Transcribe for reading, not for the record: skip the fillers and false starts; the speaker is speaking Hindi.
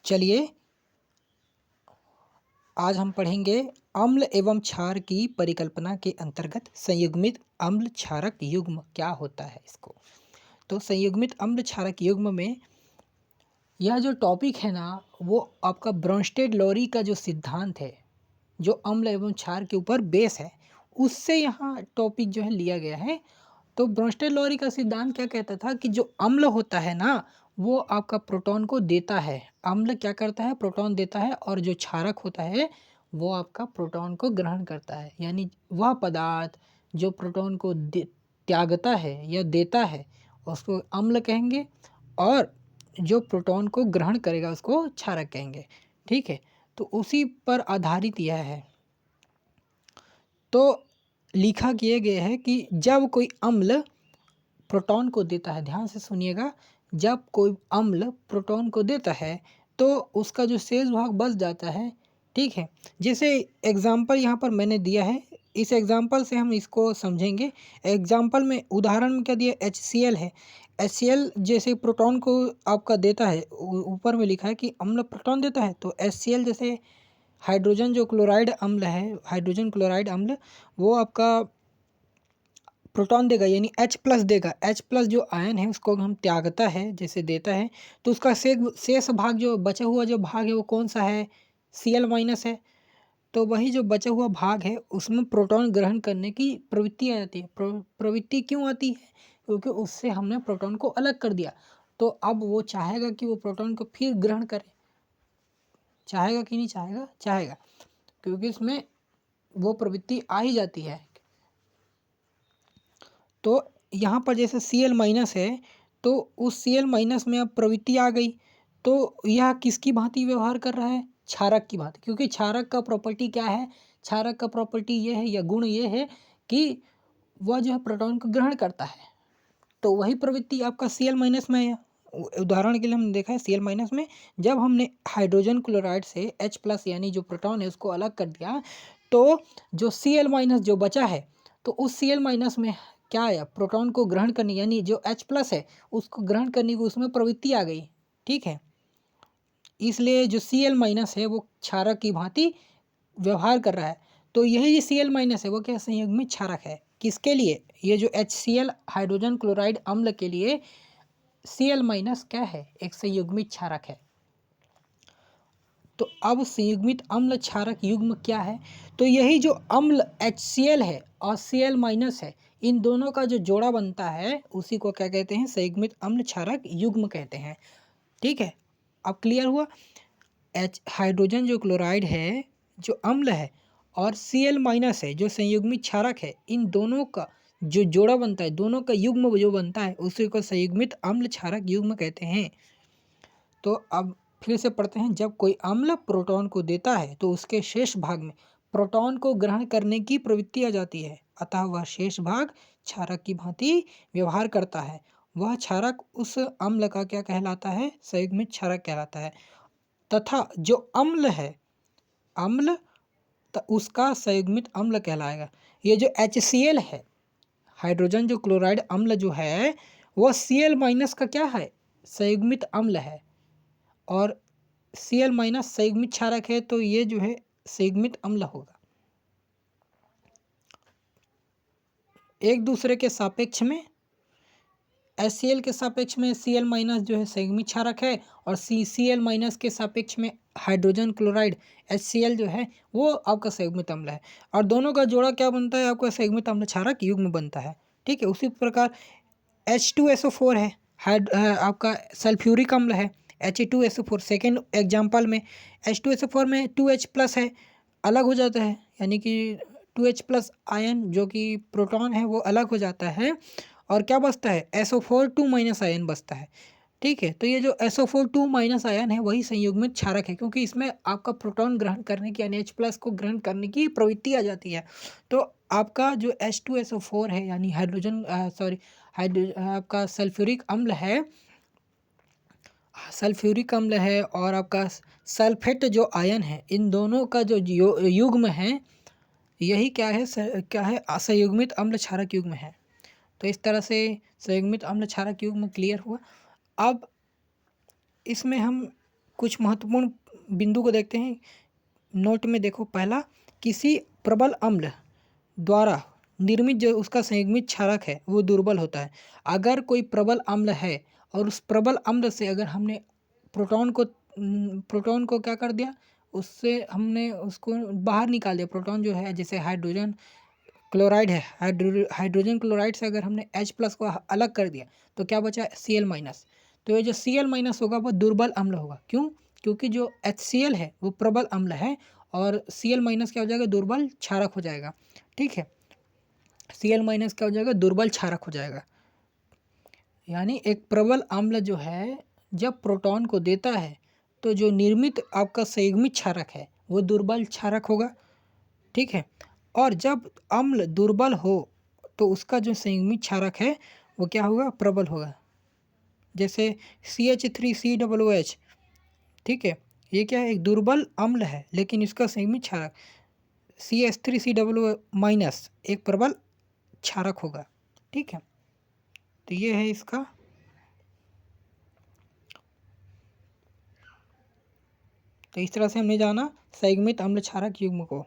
चलिए आज हम पढ़ेंगे अम्ल एवं क्षार की परिकल्पना के अंतर्गत संयुग्मित अम्ल क्षारक युग्म क्या होता है इसको। तो संयुग्मित अम्ल क्षारक युग्म में यह जो टॉपिक है ना, वो आपका ब्रोंस्टेड लोरी का जो सिद्धांत है, जो अम्ल एवं क्षार के ऊपर बेस है, उससे यहाँ टॉपिक जो है लिया गया है। तो ब्रोंस्टेड लोरी का सिद्धांत क्या कहता था कि जो अम्ल होता है ना, वो आपका प्रोटॉन को देता है। अम्ल क्या करता है, प्रोटॉन देता है, और जो क्षारक होता है वो आपका प्रोटॉन को ग्रहण करता है। यानी वह पदार्थ जो प्रोटॉन को त्यागता है या देता है उसको अम्ल कहेंगे, और जो प्रोटॉन को ग्रहण करेगा उसको क्षारक कहेंगे। ठीक है, तो उसी पर आधारित यह है। तो लिखा किए गए है कि जब कोई अम्ल प्रोटॉन को देता है, ध्यान से सुनिएगा, जब कोई अम्ल प्रोटॉन को देता है तो उसका जो शेष भाग बच जाता है। ठीक है, जैसे एग्जाम्पल यहाँ पर मैंने दिया है, इस एग्जाम्पल से हम इसको समझेंगे। एग्जाम्पल में उदाहरण में क्या दिया, HCl है। HCl जैसे प्रोटॉन को आपका देता है, ऊपर में लिखा है कि अम्ल प्रोटॉन देता है, तो HCl जैसे हाइड्रोजन जो क्लोराइड अम्ल है, हाइड्रोजन क्लोराइड अम्ल, वो आपका प्रोटॉन देगा यानी H+ देगा। H+ जो आयन है उसको हम त्यागता है, जैसे देता है, तो उसका शेष भाग, जो बचा हुआ जो भाग है वो कौन सा है, Cl- है। तो वही जो बचा हुआ भाग है उसमें प्रोटॉन ग्रहण करने की प्रवृत्ति आ जाती है। प्रवृत्ति क्यों आती है, क्योंकि उससे हमने प्रोटॉन को अलग कर दिया। तो अब वो चाहेगा कि वो प्रोटॉन को फिर ग्रहण करे, चाहेगा कि नहीं चाहेगा, चाहेगा, क्योंकि इसमें वो प्रवृत्ति आ ही जाती है। तो यहाँ पर जैसे Cl- है, तो उस Cl- में अब प्रवृत्ति आ गई, तो यह किसकी भांति व्यवहार कर रहा है, क्षारक की भांति। क्योंकि क्षारक का प्रॉपर्टी क्या है, क्षारक का प्रॉपर्टी ये है या गुण ये है कि वह जो है प्रोटॉन को ग्रहण करता है। तो वही प्रवृत्ति आपका Cl- में है। उदाहरण के लिए हमने देखा है Cl- में जब हमने हाइड्रोजन क्लोराइड से H+ यानी जो प्रोटॉन है उसको अलग कर दिया, तो जो Cl- जो बचा है, तो उस Cl- में क्या आया, प्रोटॉन को ग्रहण करने, यानी जो H+ है उसको ग्रहण करने की उसमें प्रवृत्ति आ गई। ठीक है, इसलिए जो Cl- है वो क्षारक की भांति व्यवहार कर रहा है। तो यही Cl- है वो क्या, संयुग्मित क्षारक है। किसके लिए, ये जो HCl हाइड्रोजन क्लोराइड अम्ल के लिए Cl- क्या है, एक संयुग्मित क्षारक है। तो अब संयुग्मित अम्ल क्षारक युग्म क्या है, तो यही जो अम्ल HCl है और Cl- है, इन दोनों का जो जोड़ा बनता है उसी को क्या कहते हैं, संयुग्मित अम्ल क्षारक युग्म कहते हैं। ठीक है, अब क्लियर हुआ। हाइड्रोजन जो क्लोराइड है जो अम्ल है, और Cl- है जो संयुग्मित क्षारक है, इन दोनों का जो जोड़ा बनता है, दोनों का युग्म जो बनता है उसी को संयुग्मित अम्ल क्षारक युग्म कहते हैं। तो अब फिर से पढ़ते हैं, जब कोई अम्ल प्रोटॉन को देता है तो उसके शेष भाग में प्रोटॉन को ग्रहण करने की प्रवृत्ति आ जाती है, अतः वह शेष भाग क्षारक की भांति व्यवहार करता है। वह क्षारक उस अम्ल का क्या कहलाता है, संयुग्मित क्षारक कहलाता है। तथा जो अम्ल है, अम्ल उसका संयुग्मित अम्ल कहलाएगा। ये जो HCl है, हाइड्रोजन जो क्लोराइड अम्ल जो है, वो Cl- का क्या है, संयुग्मित अम्ल है, और Cl- संयुग्मित क्षारक है, तो ये जो है संयुग्मित अम्ल होगा। एक दूसरे के सापेक्ष में HCl के सापेक्ष में Cl- जो है संयुग्मित क्षारक है, और Cl- के सापेक्ष में हाइड्रोजन क्लोराइड HCl जो है वो आपका संयुग्मित अम्ल है, और दोनों का जोड़ा क्या बनता है, आपका संयुग्मित अम्ल क्षारक युग्म बनता है। ठीक है, उसी प्रकार H2SO4 है, आपका सल्फ्यूरिक अम्ल है, H2SO4 सेकेंड एग्जाम्पल में H2SO4 में 2H+ है, अलग हो जाता है, यानी कि 2H+ आयन जो कि प्रोटॉन है वो अलग हो जाता है, और क्या बचता है, SO4 2- आयन बचता है। ठीक है, तो ये जो SO4 2- आयन है वही संयुग्मित क्षारक है, क्योंकि इसमें आपका प्रोटॉन ग्रहण करने की यानी H+ को ग्रहण करने की प्रवृत्ति आ जाती है। तो आपका जो H2SO4 है यानी हाइड्रोजन आपका सल्फ्यूरिक अम्ल है, सल्फ्यूरिक अम्ल है, और आपका सल्फेट जो आयन है, इन दोनों का जो युग्म है यही क्या है, क्या है, असंयुग्मित अम्ल क्षारक युग्म है। तो इस तरह से संयुग्मित अम्ल क्षारक युग्म क्लियर हुआ। अब इसमें हम कुछ महत्वपूर्ण बिंदु को देखते हैं। नोट में देखो, पहला, किसी प्रबल अम्ल द्वारा निर्मित जो उसका संयुग्मित क्षारक है वो दुर्बल होता है। अगर कोई प्रबल अम्ल है और उस प्रबल अम्ल से अगर हमने प्रोटॉन को क्या कर दिया, उससे हमने उसको बाहर निकाल दिया। प्रोटॉन जो है, जैसे हाइड्रोजन क्लोराइड है, हाइड्रोजन क्लोराइड से अगर हमने H+ को अलग कर दिया तो क्या बचा, Cl-। तो ये जो Cl- होगा वो दुर्बल अम्ल होगा। क्यों? क्योंकि जो HCl है वो प्रबल अम्ल है और Cl- क्या हो जाएगा, दुर्बल क्षारक हो जाएगा। ठीक है, Cl- क्या हो जाएगा, दुर्बल क्षारक हो जाएगा। यानी एक प्रबल अम्ल जो है जब प्रोटॉन को देता है तो जो निर्मित आपका संयुग्मित क्षारक है वो दुर्बल क्षारक होगा। ठीक है, और जब अम्ल दुर्बल हो तो उसका जो संयुग्मित क्षारक है वो क्या होगा, प्रबल होगा। जैसे CH3COOH, ठीक है, ये क्या है, एक दुर्बल अम्ल है लेकिन इसका संयुग्मित क्षारक CH3COO- एक प्रबल क्षारक होगा। ठीक है, तो ये है इसका। तो इस तरह से हमने जाना संयुग्मित अम्ल क्षारक युग्म को।